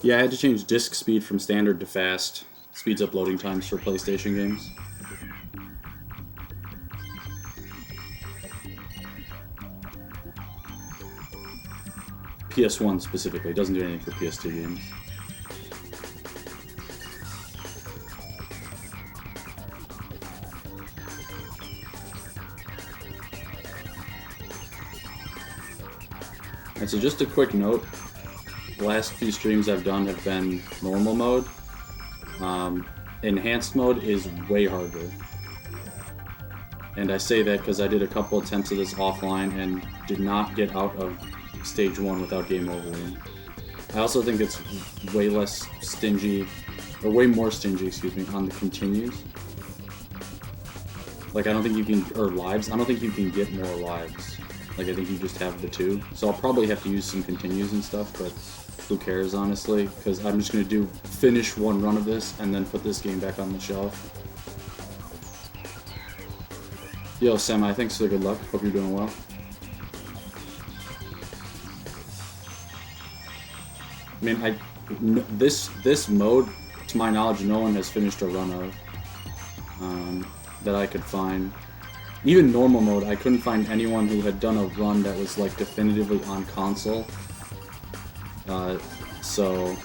Yeah, I had to change disk speed from standard to fast. Speeds up loading times for PlayStation games. PS1 specifically. It doesn't do anything for PS2 games. And so just a quick note, the last few streams I've done have been normal mode. Enhanced mode is way harder. And I say that because I did a couple attempts of this offline and did not get out of stage 1 without game overing. I also think it's way less stingy, or way more stingy, excuse me, on the continues. Like, I don't think you can, or lives, I don't think you can get more lives. Like, I think you just have the 2. So I'll probably have to use some continues and stuff, but who cares, honestly? Because I'm just going to finish one run of this, and then put this game back on the shelf. Yo, Semi, thanks for the good luck. Hope you're doing well. I mean, this mode, to my knowledge, no one has finished a run of that I could find. Even normal mode, I couldn't find anyone who had done a run that was like definitively on console. So,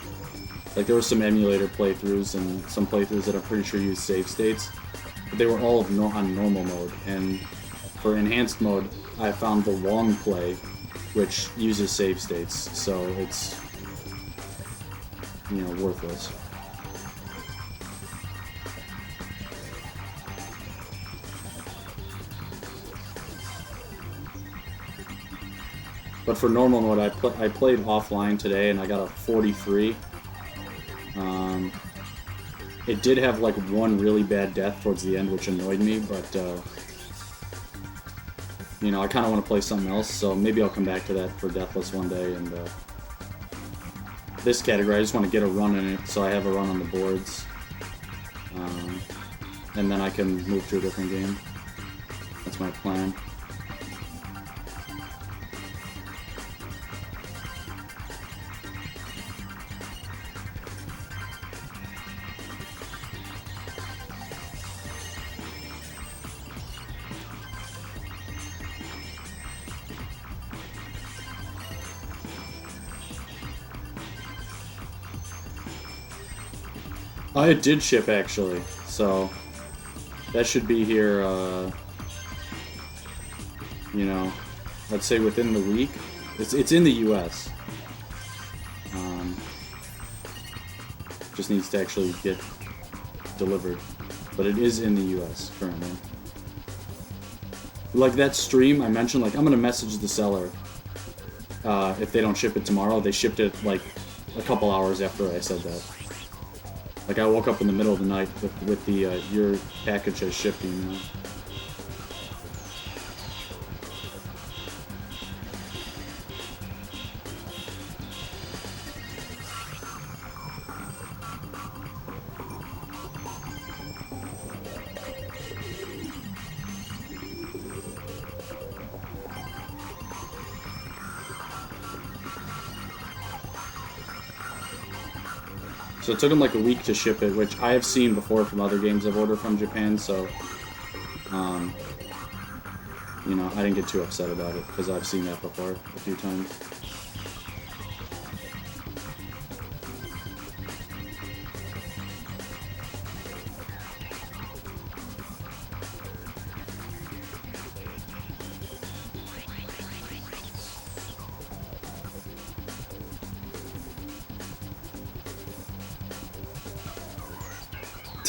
like, there were some emulator playthroughs and some playthroughs that I'm pretty sure use save states, but they were all on normal mode. And for enhanced mode, I found the long play, which uses save states, so it's, you know, worthless. But for normal mode, I played offline today and I got a 43. It did have like one really bad death towards the end, which annoyed me, but you know, I kind of want to play something else, so maybe I'll come back to that for Deathless one day. And this category, I just want to get a run in it, so I have a run on the boards, and then I can move to a different game. That's my plan. It did ship, actually, so that should be here, you know, let's say within the week. It's in the US. Just needs to actually get delivered, but it is in the US currently. Like that stream I mentioned, like, I'm gonna message the seller if they don't ship it tomorrow. They shipped it like a couple hours after I said that. Like, I woke up in the middle of the night with the, your package has shipped email. So it took them like a week to ship it, which I have seen before from other games I've ordered from Japan, so, you know, I didn't get too upset about it, because I've seen that before a few times.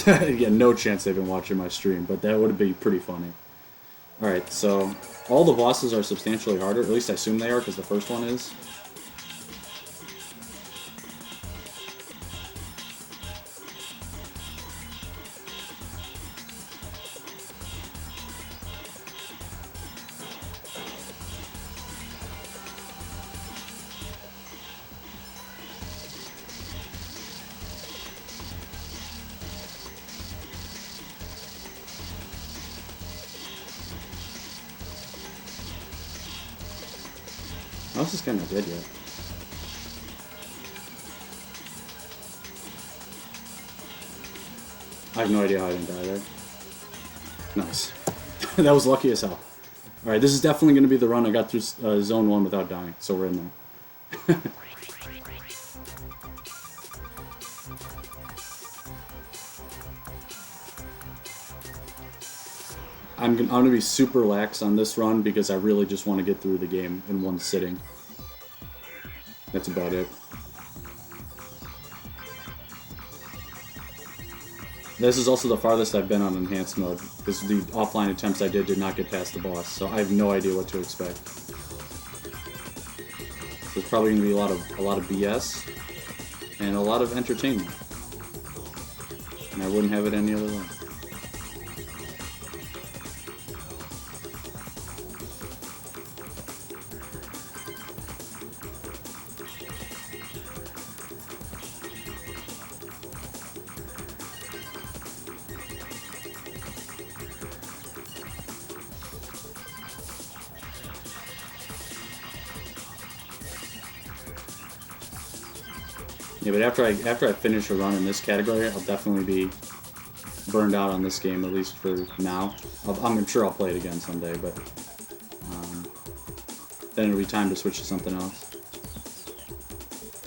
Yeah, no chance they've been watching my stream, but that would be pretty funny. Alright, so all the bosses are substantially harder, at least I assume they are, because the first one is. Oh, this is kind of dead yet. I have no idea how I didn't die there. Nice. That was lucky as hell. Alright, this is definitely going to be the run I got through Zone 1 without dying, so we're in there. I'm going to be super lax on this run because I really just want to get through the game in one sitting. That's about it. This is also the farthest I've been on Enhanced Mode, because the offline attempts I did not get past the boss, so I have no idea what to expect. There's probably going to be a lot of BS and a lot of entertainment, and I wouldn't have it any other way. Yeah, but after I finish a run in this category, I'll definitely be burned out on this game, at least for now. I'm sure I'll play it again someday, but then it'll be time to switch to something else.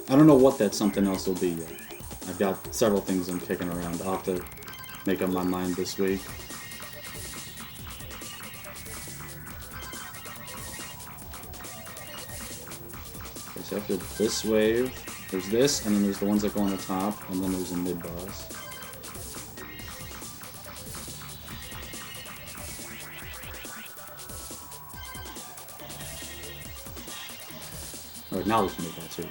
I don't know what that something else will be yet. I've got several things I'm kicking around. I'll have to make up my mind this week. Okay, so after this wave, there's this, and then there's the ones that go on the top, and then there's a mid-boss. Alright, now there's mid-boss here.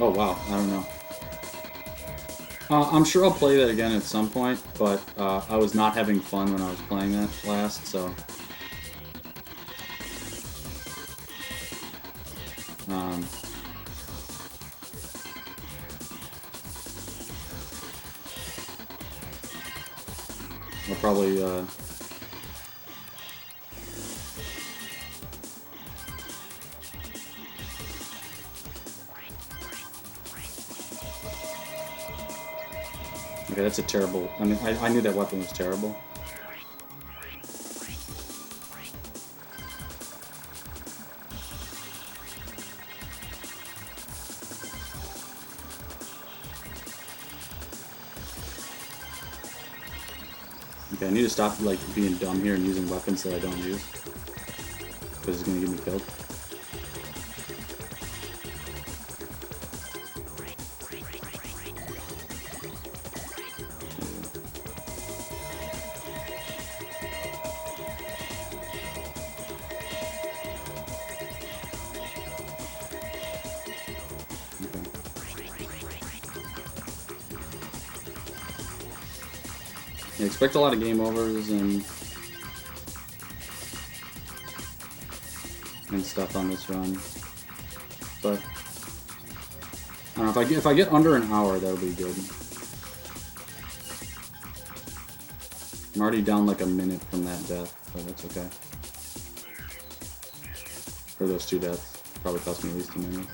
Oh wow, I don't know. I'm sure I'll play that again at some point, but I was not having fun when I was playing that last, so... I'll probably, Okay, that's a terrible... I mean, I knew that weapon was terrible. Okay, I need to stop, like, being dumb here and using weapons that I don't use. Because it's gonna get me killed. Yeah, expect a lot of game overs and stuff on this run, but I don't know, if I get under an hour, that'll be good. I'm already down like a minute from that death, but that's okay. For those two deaths, probably cost me at least a minute.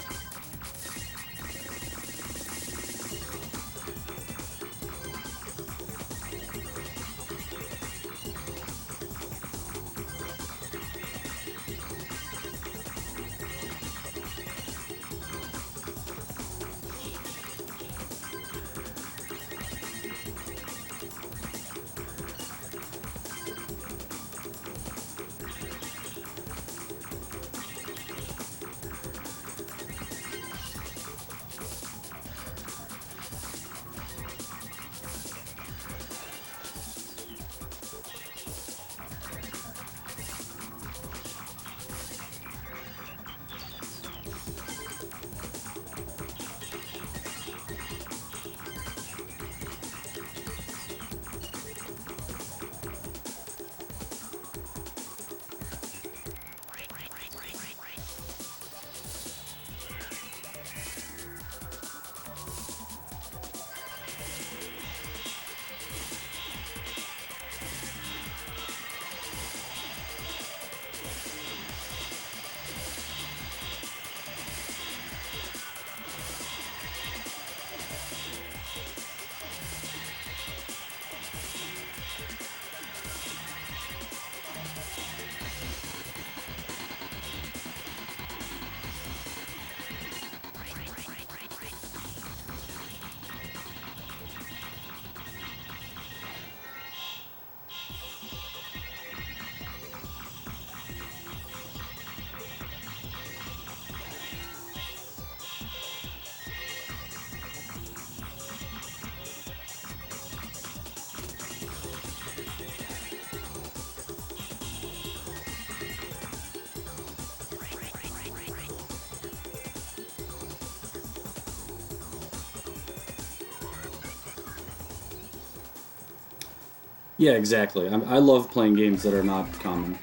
Yeah, exactly. I love playing games that are not common.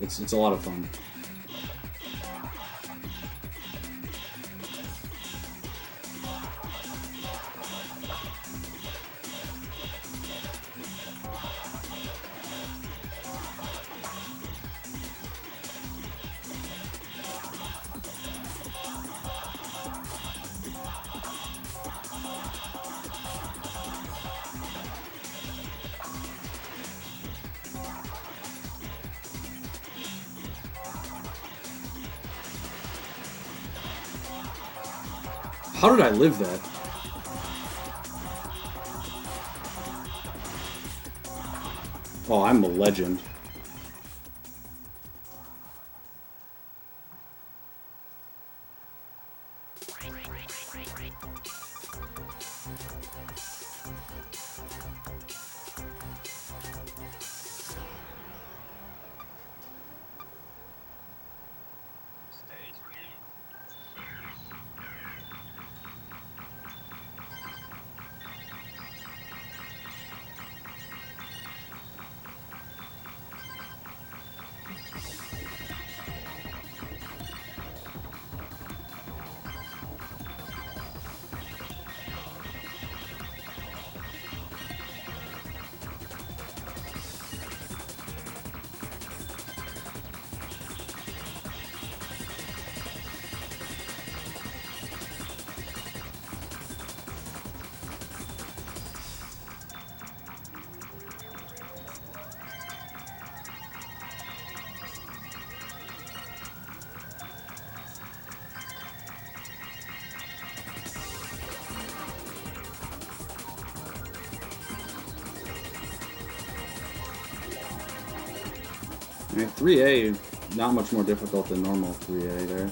It's a lot of fun. How did I live that? Oh, I'm a legend. I mean, 3A, not much more difficult than normal 3A there.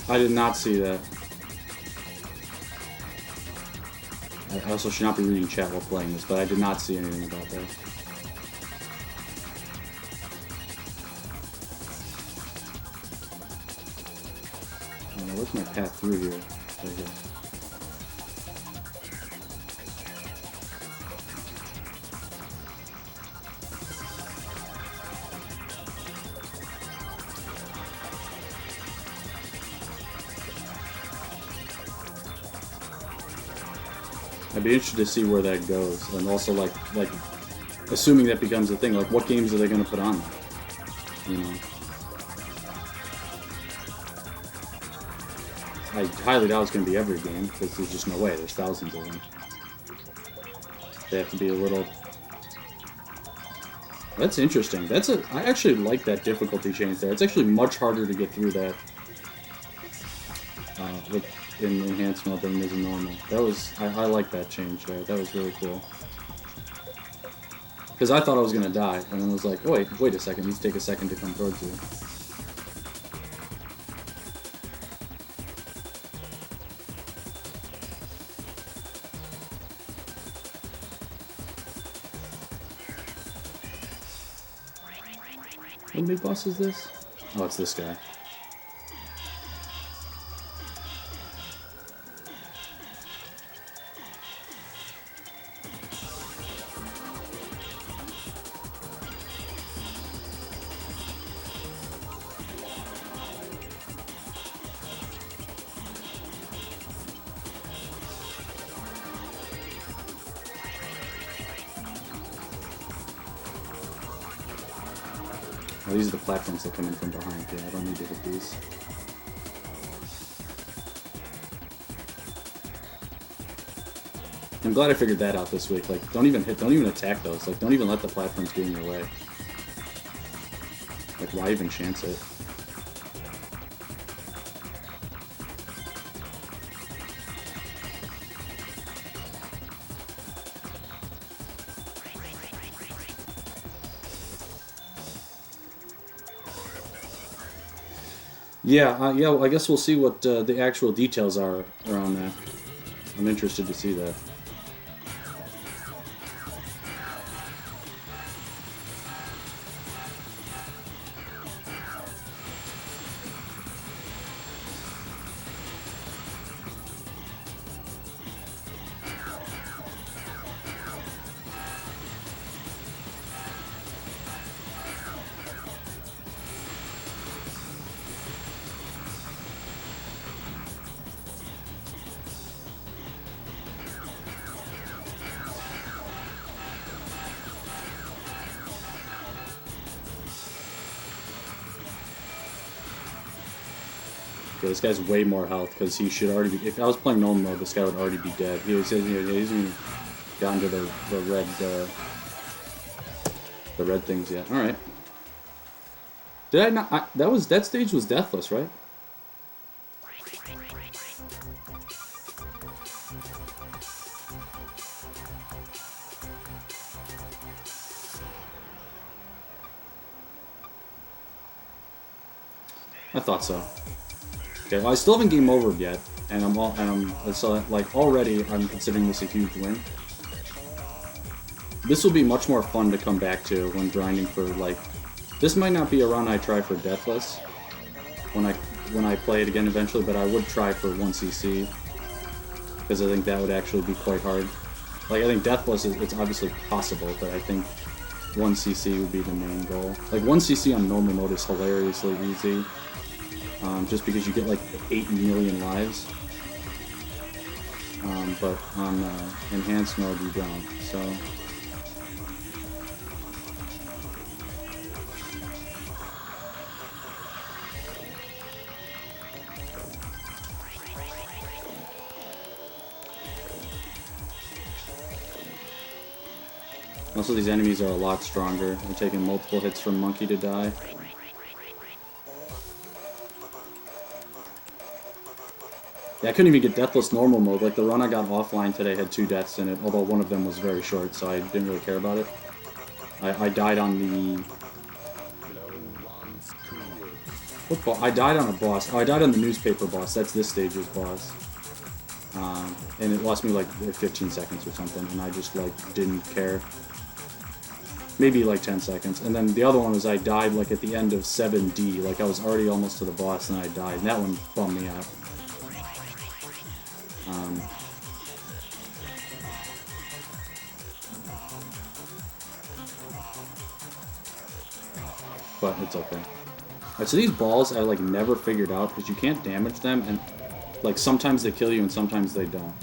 I did not see that. I also should not be reading chat while playing this, but I did not see anything about that. Where's my path through here? Right here. I'd be interested to see where that goes, and also like assuming that becomes a thing. Like, what games are they going to put on? You know, I highly doubt it's going to be every game because there's just no way. There's thousands of them. They have to be a little. That's interesting. I actually like that difficulty change there. It's actually much harder to get through that in Enhanced Mode than it is in normal. That was I like that change there. That was really cool. Because I thought I was gonna die, and then I was like, oh, wait a second. These take a second to come towards you. What big boss is this? Oh, it's this guy. Oh, these are the platforms that come in from behind. Yeah, I don't need to hit these. I'm glad I figured that out this week. Like, don't even attack those. Like, don't even let the platforms get in your way. Like, why even chance it? Yeah, yeah. Well, I guess we'll see what the actual details are around that. I'm interested to see that. Okay, this guy's way more health because he should already be. If I was playing normal mode, this guy would already be dead. He hasn't even gotten to the red things yet. All right. Did I not? That stage was deathless, right? I thought so. Okay, well, I still haven't game overed yet, and so like already I'm considering this a huge win. This will be much more fun to come back to when grinding for like. This might not be a run I try for deathless when I play it again eventually, but I would try for 1cc because I think that would actually be quite hard. Like I think deathless it's obviously possible, but I think 1cc would be the main goal. Like 1cc on normal mode is hilariously easy. Just because you get like 8 million lives, but on enhanced mode you don't. So also these enemies are a lot stronger. They're taking multiple hits from Monkey to die. Yeah, I couldn't even get deathless normal mode. Like, the run I got offline today had 2 deaths in it, although one of them was very short, so I didn't really care about it. I died on the... What boss? I died on a boss. Oh, I died on the newspaper boss. That's this stage's boss. And it lost me, like, 15 seconds or something, and I just, like, didn't care. Maybe, like, 10 seconds. And then the other one was I died, like, at the end of 7D. Like, I was already almost to the boss, and I died. And that one bummed me out. But it's okay. Alright, so these balls I like never figured out because you can't damage them, and like sometimes they kill you and sometimes they don't.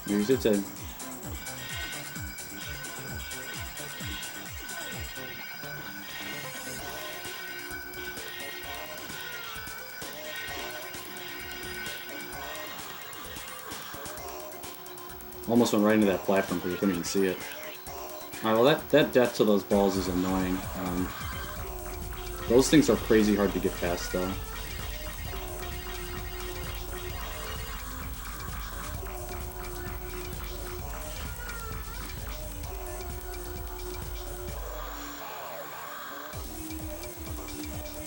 Use it to... Almost went right into that platform because I couldn't even see it. Alright, well that death to those balls is annoying. Those things are crazy hard to get past though.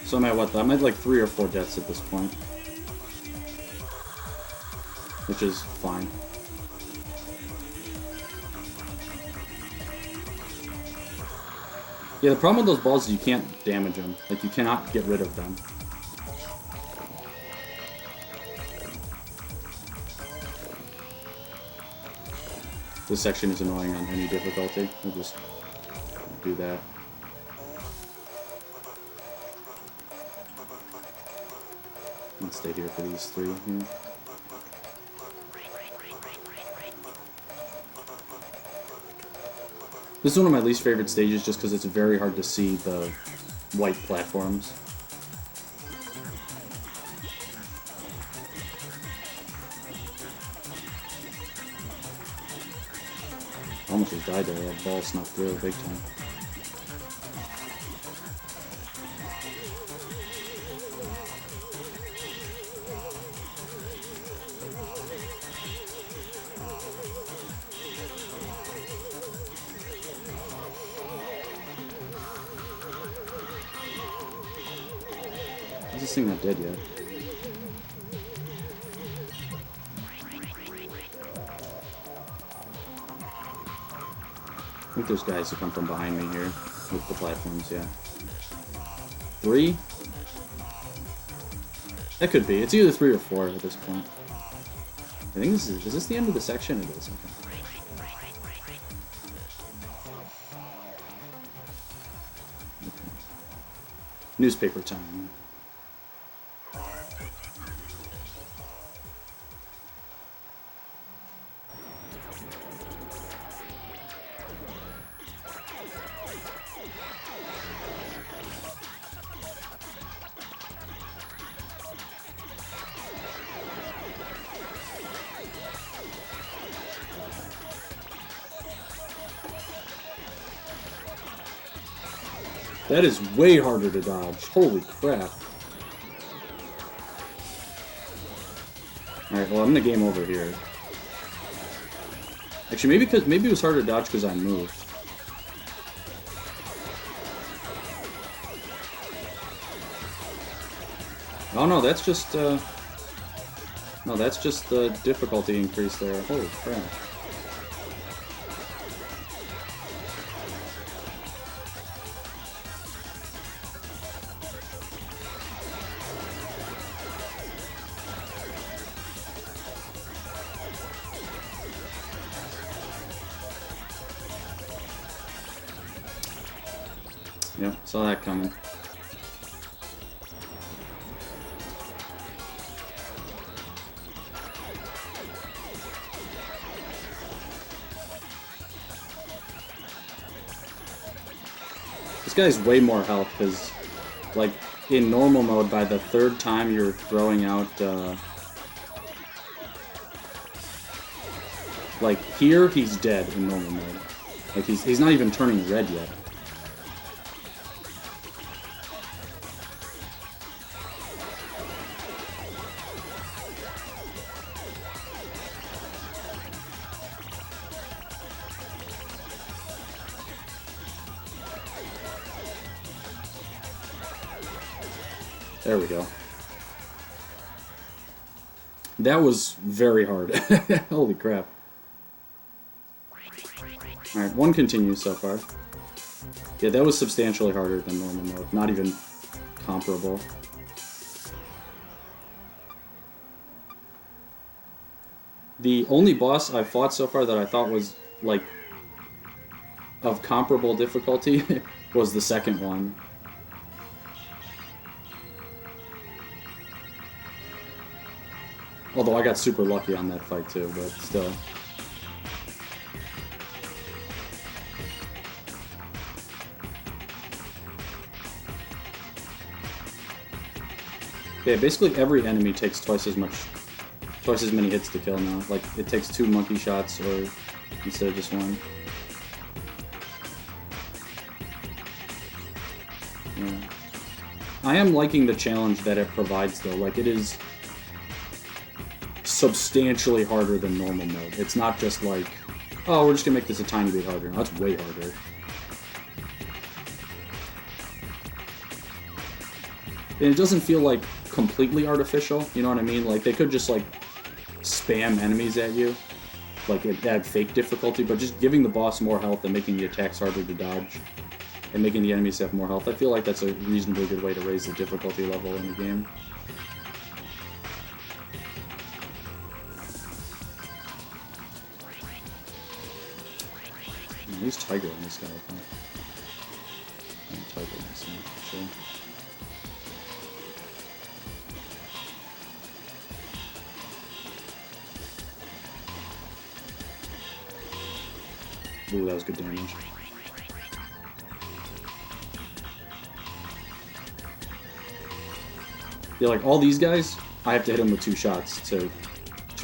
So I'm at what? I'm at like 3 or 4 deaths at this point. Which is fine. Yeah, the problem with those balls is you can't damage them. Like, you cannot get rid of them. This section is annoying on any difficulty. We'll just do that. Let's stay here for these three here. This is one of my least favorite stages just because it's very hard to see the white platforms. Almost just died there. That ball snuck through big time. Is this thing not dead yet? I think there's guys who come from behind me here with the platforms, yeah. 3? That could be. It's either 3 or 4 at this point. I think this is this the end of the section? It is. Okay. Newspaper time. That is way harder to dodge. Holy crap. Alright, well, I'm gonna game over here. Actually, maybe it was harder to dodge because I moved. Oh no, that's just no, that's just the difficulty increase there. Holy crap. Yep, saw that coming. This guy's way more health, because, like, in normal mode, by the third time you're throwing out, like, here, he's dead in normal mode. Like, he's not even turning red yet. There we go. That was very hard. Holy crap. Alright, one continues so far. Yeah, that was substantially harder than normal mode. Not even comparable. The only boss I've fought so far that I thought was, like, of comparable difficulty was the second one. Although I got super lucky on that fight too, but still. Yeah, basically every enemy takes twice as many hits to kill now. Like, it takes 2 monkey shots or instead of just 1. Yeah. I am liking the challenge that it provides though. Like, it is substantially harder than normal mode. It's not just like, oh, we're just gonna make this a tiny bit harder. No, that's way harder. And it doesn't feel like completely artificial, you know what I mean? Like, they could just like spam enemies at you, like add fake difficulty, but just giving the boss more health and making the attacks harder to dodge and making the enemies have more health. I feel like that's a reasonably good way to raise the difficulty level in the game. Use Tiger on this guy, I think. Tiger on this one, for sure. Ooh, that was good damage. Yeah, like all these guys, I have to hit them with 2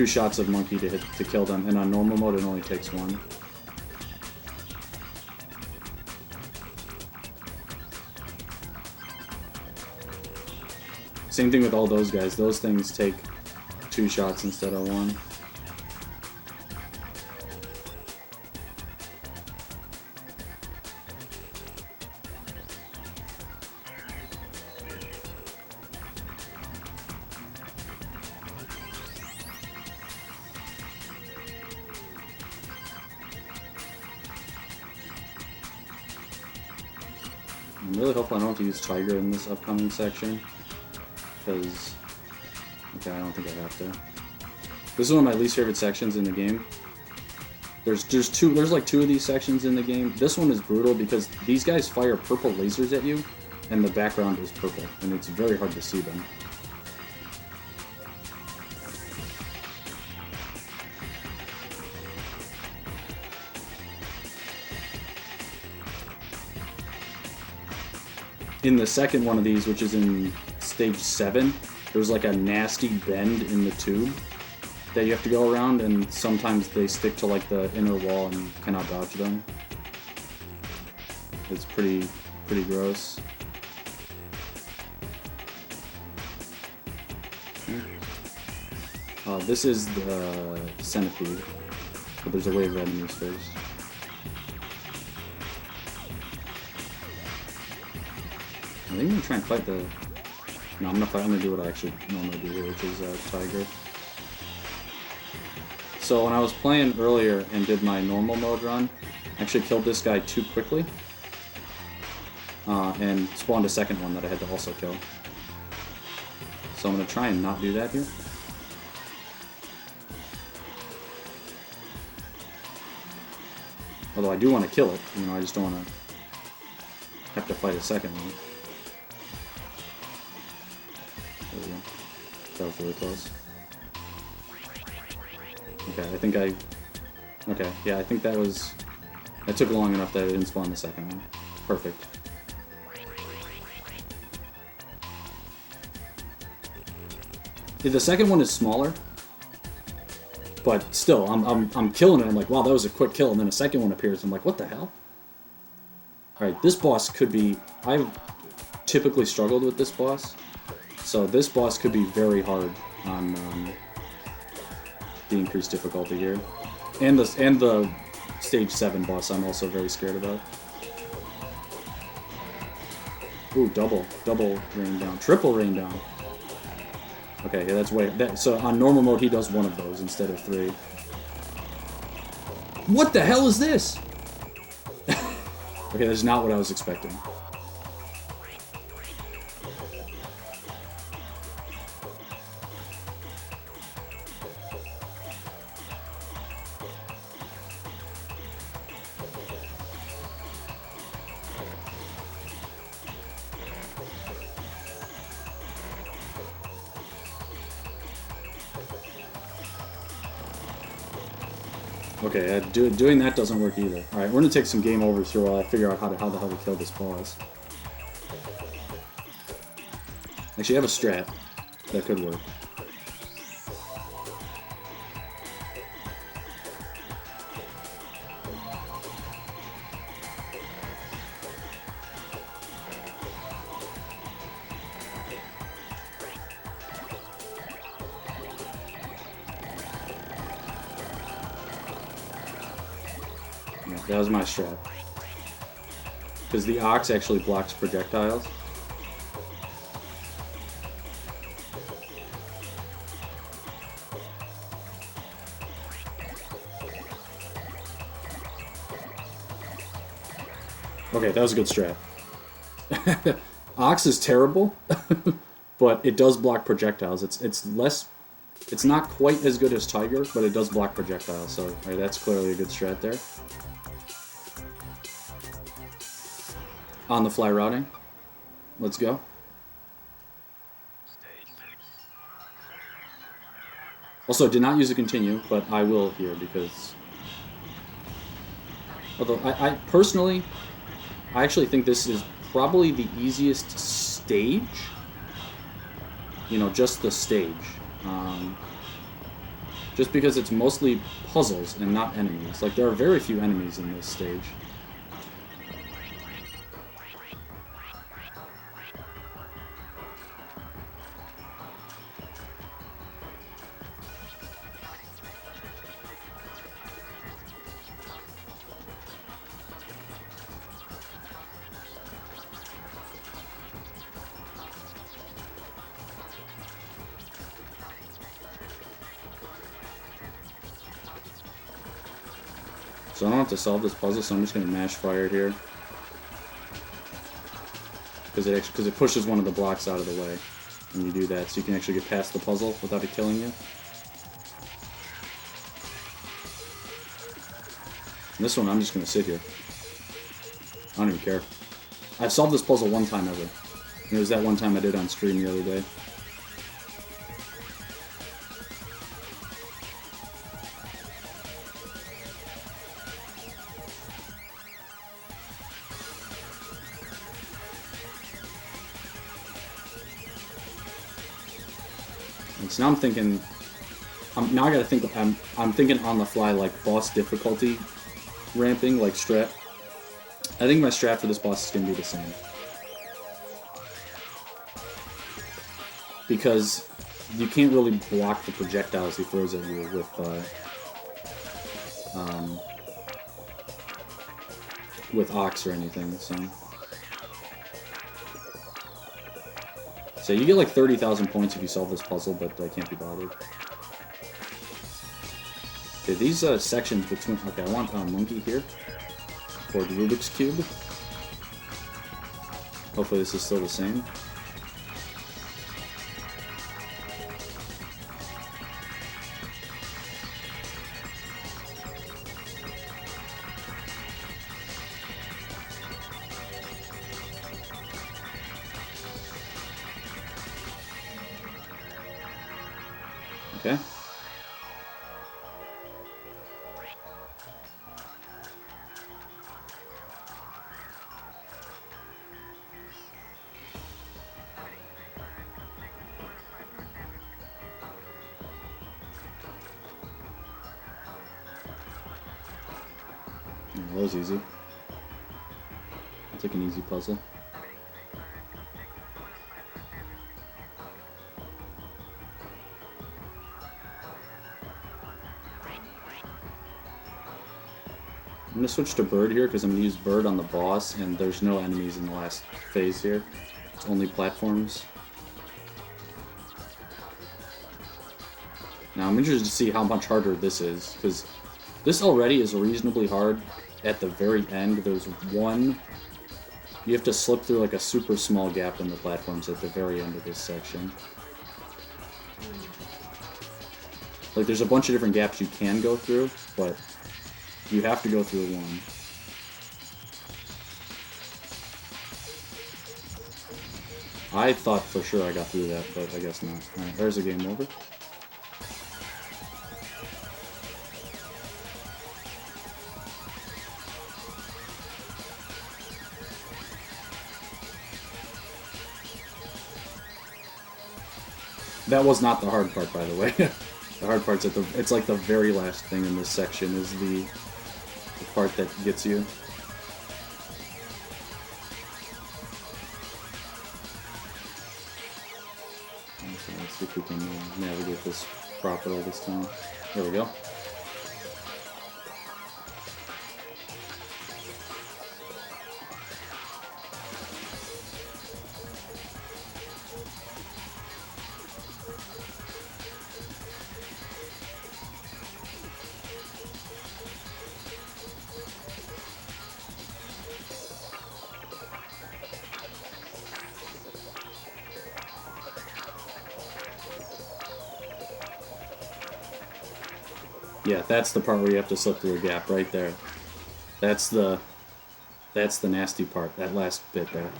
shots of monkey to kill them, and on normal mode it only takes 1. Same thing with all those guys. Those things take 2 shots instead of 1. I'm really hoping I don't have to use Tiger in this upcoming section. Because, okay, I don't think I have to. This is one of my least favorite sections in the game. There's like 2 of these sections in the game. This one is brutal because these guys fire purple lasers at you, and the background is purple, and it's very hard to see them. In the second one of these, which is in stage 7, there's like a nasty bend in the tube that you have to go around, and sometimes they stick to like the inner wall and you cannot dodge them. It's pretty gross. This is the centipede, but there's a wave of enemies first. I think I'm gonna try and fight the... No, I'm gonna do what I actually normally do here, which is Tiger. So when I was playing earlier and did my normal mode run, I actually killed this guy too quickly. And spawned a second one that I had to also kill. So I'm gonna try and not do that here. Although I do want to kill it, you know, I just don't want to have to fight a second one. There we go. That was really close. Okay, I think okay, yeah, I think that took long enough that I didn't spawn the second one. Perfect. The second one is smaller, but still, I'm killing it. I'm like, wow, that was a quick kill, and then a second one appears. I'm like, what the hell? All right, this boss could be. I've typically struggled with this boss, so this boss could be very hard on the increased difficulty here, and the stage 7 boss. I'm also very scared about. Ooh, double rain down, triple rain down. Okay, yeah, that's way... so on normal mode, he does one of those instead of 3. What the hell is this? Okay, that's not what I was expecting. Okay, doing that doesn't work either. Alright, we're gonna take some game overs here while I figure out how the hell to kill this boss. Actually, I have a strat that could work. That was my strat. Because the ox actually blocks projectiles. Okay, that was a good strat. Ox is terrible, but it does block projectiles. It's not quite as good as Tiger, but it does block projectiles, so right, that's clearly a good strat there. On the fly routing. Let's go. Also, did not use a continue, but I will here because... Although, I personally, I actually think this is probably the easiest stage. You know, just the stage. Just because it's mostly puzzles and not enemies. Like, there are very few enemies in this stage. So I don't have to solve this puzzle, so I'm just going to mash fire here. Because it pushes one of the blocks out of the way when you do that, so you can actually get past the puzzle without it killing you. And this one, I'm just going to sit here. I don't even care. I've solved this puzzle one time ever. And it was that one time I did on stream the other day. So now I'm thinking, now I gotta think, I'm thinking on the fly, like, boss difficulty ramping, like strat. I think my strat for this boss is gonna be the same. Because you can't really block the projectiles he throws at you with Ox or anything, so... So you get like 30,000 points if you solve this puzzle, but I can't be bothered. Okay, these sections between... Okay, I want a monkey here for the Rubik's Cube. Hopefully this is still the same. Okay. That was easy. I'll take an easy puzzle. I'm going to switch to Bird here because I'm going to use Bird on the boss, and there's no enemies in the last phase here. It's only platforms. Now I'm interested to see how much harder this is, because this already is reasonably hard. At the very end, there's one... You have to slip through like a super small gap in the platforms at the very end of this section. Like, there's a bunch of different gaps you can go through, but you have to go through one. I thought for sure I got through that, but I guess not. Alright, there's a game over. That was not the hard part, by the way. The hard part's at the... It's like the very last thing in this section is the part that gets you. Okay, let's see if we can navigate this properly this time. There we go. Yeah, that's the part where you have to slip through a gap right there. That's the nasty part, that last bit there.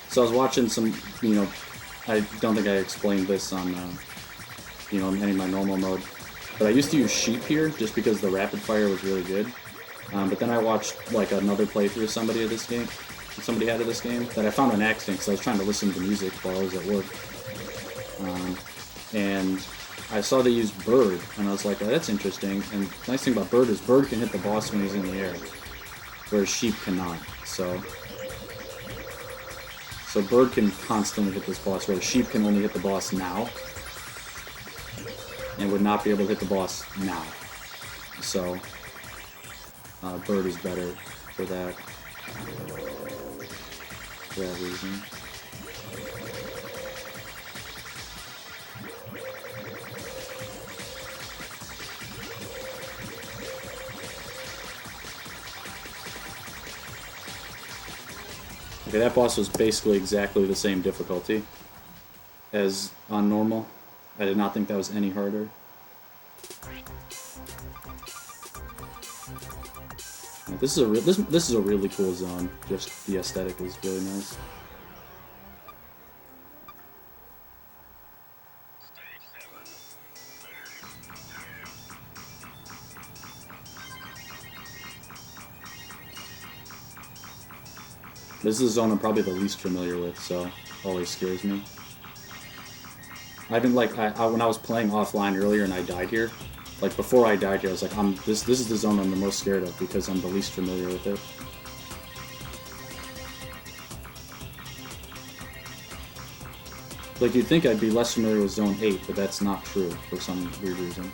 So I was watching some, you know, I don't think I explained this on, you know, any of my normal mode, but I used to use sheep here just because the rapid fire was really good. But then I watched like another playthrough of somebody had of this game that I found on accident because I was trying to listen to music while I was at work, and I saw they used bird, and I was like, oh, that's interesting. And the nice thing about bird is bird can hit the boss when he's in the air, whereas sheep cannot. So bird can constantly hit this boss, whereas sheep can only hit the boss now, and would not be able to hit the boss now. So bird is better for that reason. Okay, that boss was basically exactly the same difficulty as on normal. I did not think that was any harder. This is a really cool zone. Just the aesthetic is really nice. This is a zone I'm probably the least familiar with, so always scares me. I've been like, when I was playing offline earlier and I died here, like before I died here, I was like, this is the zone I'm the most scared of because I'm the least familiar with it. Like you'd think I'd be less familiar with Zone 8, but that's not true for some weird reason.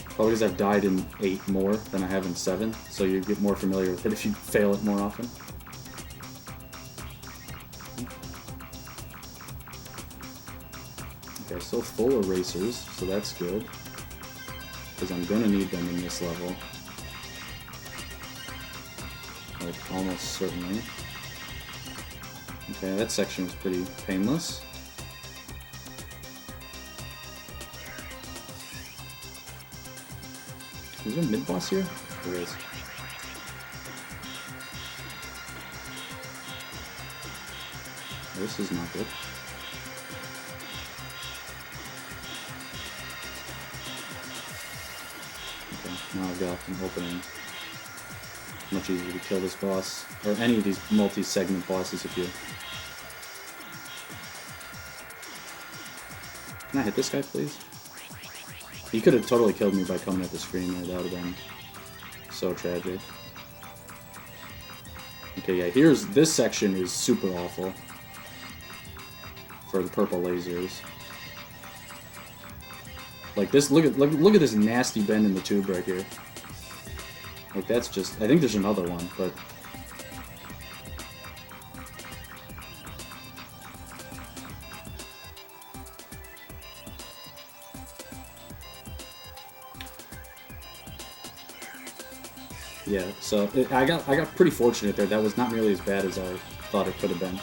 Probably because I've died in 8 more than I have in 7, so you get more familiar with it if you fail it more often. Okay, still full of racers, so that's good. Because I'm gonna need them in this level. Like, almost certainly. Okay, that section was pretty painless. Is there a mid-boss here? There is. This is not good. Okay, now I've got an opening. Much easier to kill this boss, or any of these multi-segment bosses if you... Can I hit this guy, please? He could have totally killed me by coming at the screen there. That would have been so tragic. Okay, yeah, this section is super awful for the purple lasers. Like this, look at this nasty bend in the tube right here. Like that's just, I think there's another one, but yeah, so I got pretty fortunate there. That was not nearly as bad as I thought it could have been.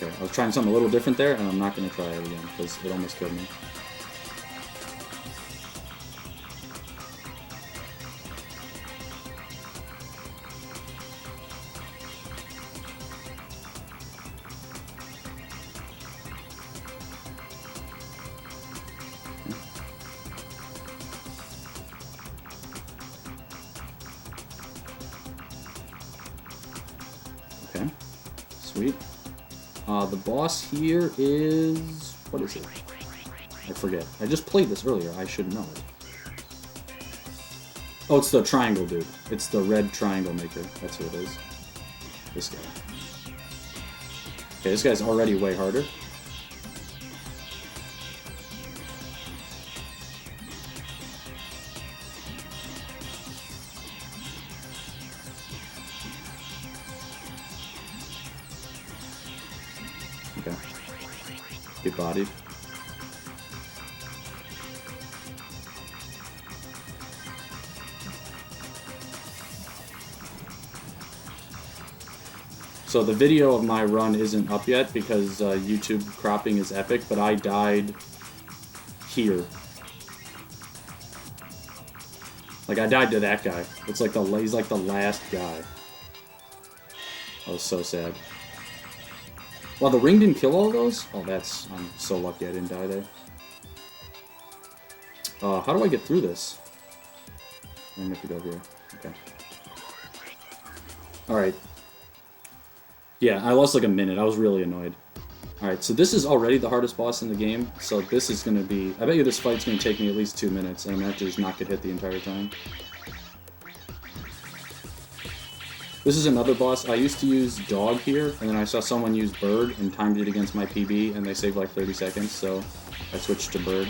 Okay, I was trying something a little different there, and I'm not going to try it again, because it almost killed me. Okay, sweet. The boss here is... what is it? I forget. I just played this earlier. I should know it. Oh, it's the triangle dude. It's the red triangle maker. That's who it is. This guy. Okay, this guy's already way harder. Okay. Get bodied. So the video of my run isn't up yet because YouTube cropping is epic, but I died here. Like, I died to that guy. It's like he's like the last guy. That was so sad. Wow, the ring didn't kill all of those? Oh, I'm so lucky I didn't die there. How do I get through this? I'm gonna have to go here. Okay. Alright. Yeah, I lost like a minute. I was really annoyed. Alright, so this is already the hardest boss in the game, so this is gonna be... I bet you this fight's gonna take me at least 2 minutes, and I'm gonna have to just not get hit the entire time. This is another boss. I used to use Dog here, and then I saw someone use Bird and timed it against my PB, and they saved like 30 seconds, so I switched to Bird.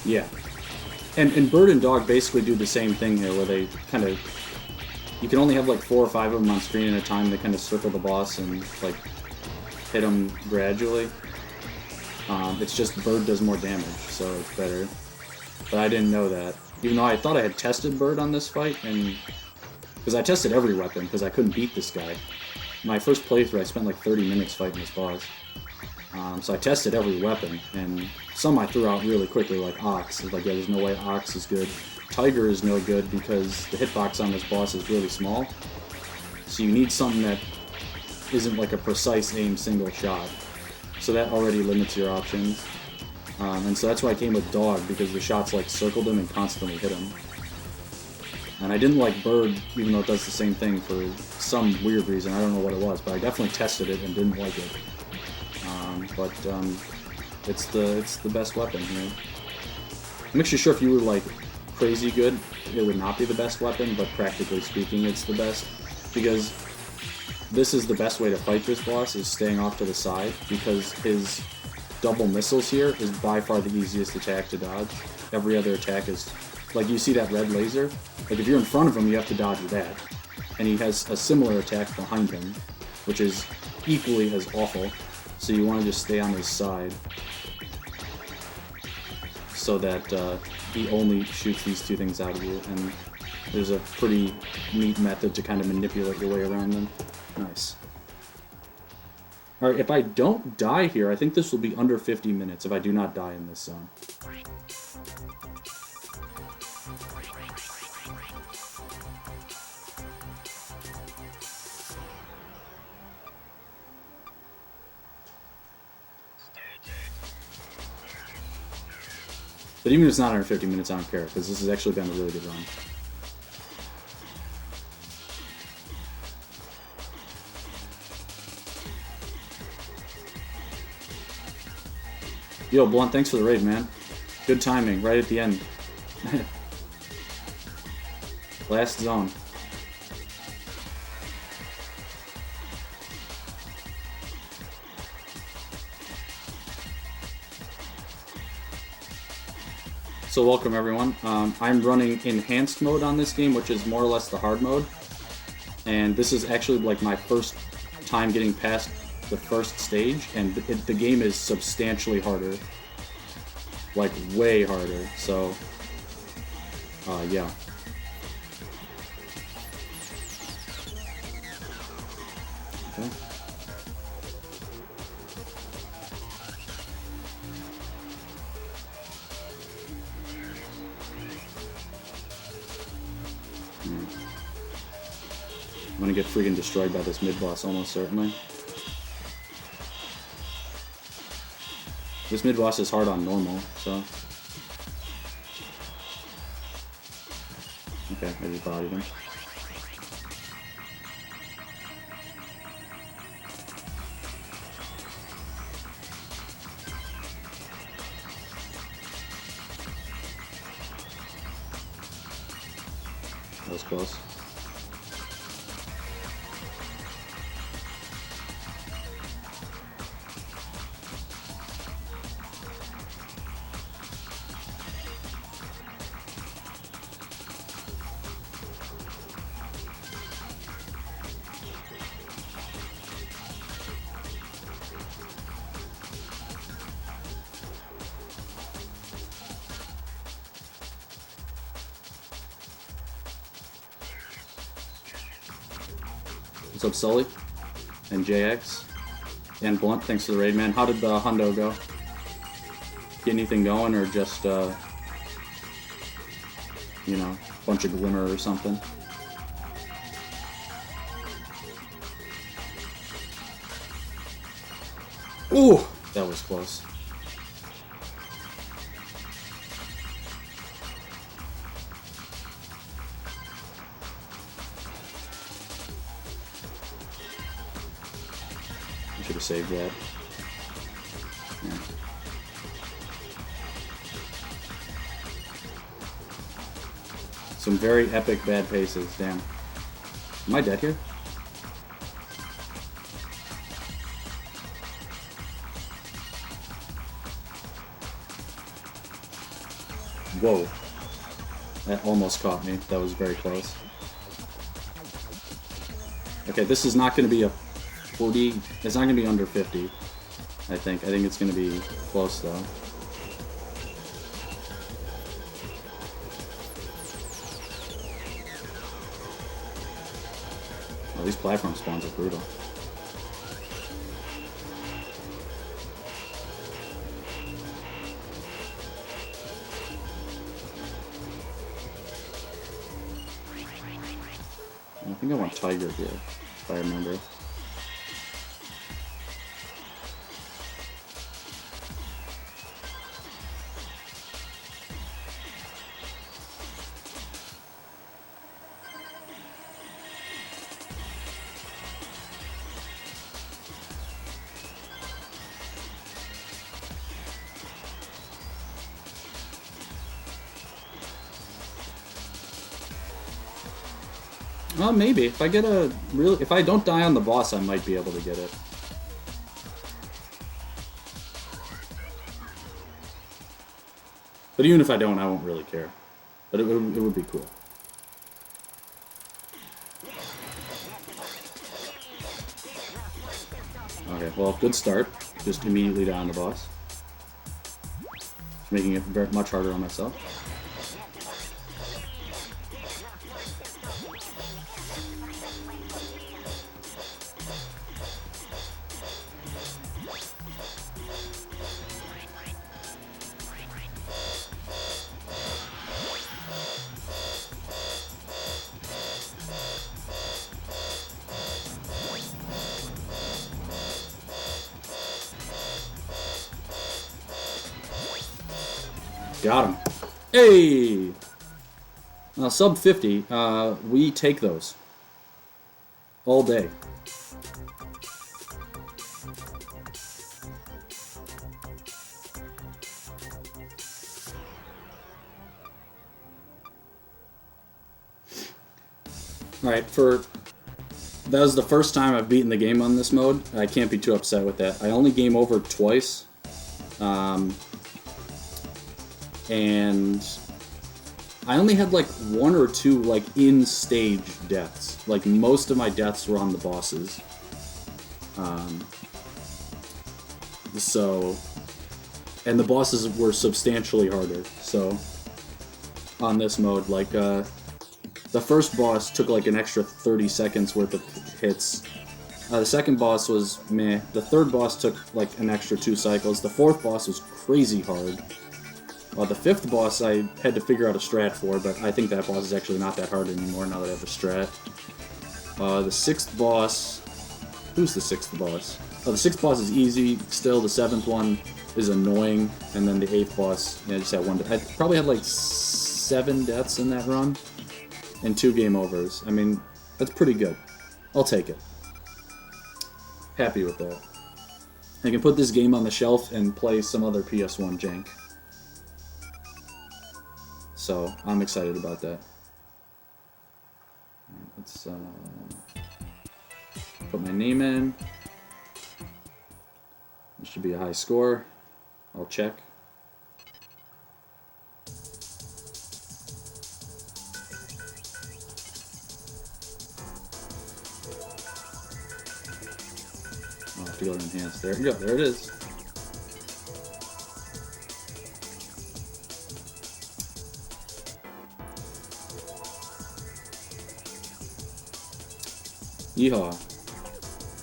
Yeah. And Bird and Dog basically do the same thing here, where they kind of... You can only have like 4 or 5 of them on screen at a time. They kind of circle the boss and like hit them gradually. It's just Bird does more damage, so it's better. But I didn't know that. Even though I thought I had tested Bird on this fight, and... Because I tested every weapon, because I couldn't beat this guy. My first playthrough, I spent like 30 minutes fighting this boss. So I tested every weapon, and some I threw out really quickly, like Ox. Like, yeah, there's no way Ox is good. Tiger is no good because the hitbox on this boss is really small. So you need something that isn't like a precise aim single shot. So that already limits your options. And so that's why I came with Dog, because the shots like circled him and constantly hit him. And I didn't like Bird, even though it does the same thing for some weird reason. I don't know what it was, but I definitely tested it and didn't like it. It's the best weapon here. I'm actually sure if you were like crazy good, it would not be the best weapon, but practically speaking, it's the best. Because this is the best way to fight this boss, is staying off to the side, because his double missiles here is by far the easiest attack to dodge. Every other attack is... Like, you see that red laser? Like, if you're in front of him, you have to dodge that. And he has a similar attack behind him, which is equally as awful. So you want to just stay on his side, so that he only shoots these two things out of you, and there's a pretty neat method to kind of manipulate your way around them. Nice. Alright, if I don't die here, I think this will be under 50 minutes if I do not die in this zone. But even if it's not under 50 minutes, I don't care, because this has actually been a really good run. Yo, Blunt, thanks for the raid, man. Good timing, right at the end. Last zone. So welcome everyone. I'm running Enhanced Mode on this game, which is more or less the hard mode. And this is actually like my first time getting past the first stage, and the game is substantially harder. Like, way harder, so... yeah. Okay. I'm gonna get freaking destroyed by this mid-boss almost certainly. This mid-boss is hard on normal, so... Okay, I just bodied him. That was close. What's up, Sully? And JX? And Blunt, thanks for the raid, man. How did the hundo go? Get anything going, or just, you know, a bunch of glimmer or something? Ooh! That was close. I should have saved that. Yeah. Some very epic bad paces, damn. Am I dead here? Whoa. That almost caught me. That was very close. Okay, this is not going to be a 40... It's not going to be under 50, I think. I think it's going to be close, though. Oh, these platform spawns are brutal. I think I want Tiger here, if I remember. Well, maybe. If I get a really... If I don't die on the boss, I might be able to get it. But even if I don't, I won't really care. But it would be cool. Okay, well, good start. Just immediately down the boss. Making it very much harder on myself. Got him. Hey! Sub 50, we take those. All day. Alright, that was the first time I've beaten the game on this mode. I can't be too upset with that. I only game over twice. And I only had like one or two like in-stage deaths. Like most of my deaths were on the bosses. And the bosses were substantially harder. So on this mode, like the first boss took like an extra 30 seconds worth of hits. The second boss was meh. The third boss took like an extra 2 cycles. The fourth boss was crazy hard. The fifth boss I had to figure out a strat for, but I think that boss is actually not that hard anymore now that I have a strat. The sixth boss... Who's the sixth boss? Oh, the sixth boss is easy still, the seventh one is annoying, and then the eighth boss, yeah, I just had one... I probably had like 7 deaths in that run, and 2 game overs. I mean, that's pretty good. I'll take it. Happy with that. I can put this game on the shelf and play some other PS1 jank. So, I'm excited about that. Let's put my name in. It should be a high score. I'll check. I'll have to go to enhance. There you go. There it is. Yeehaw.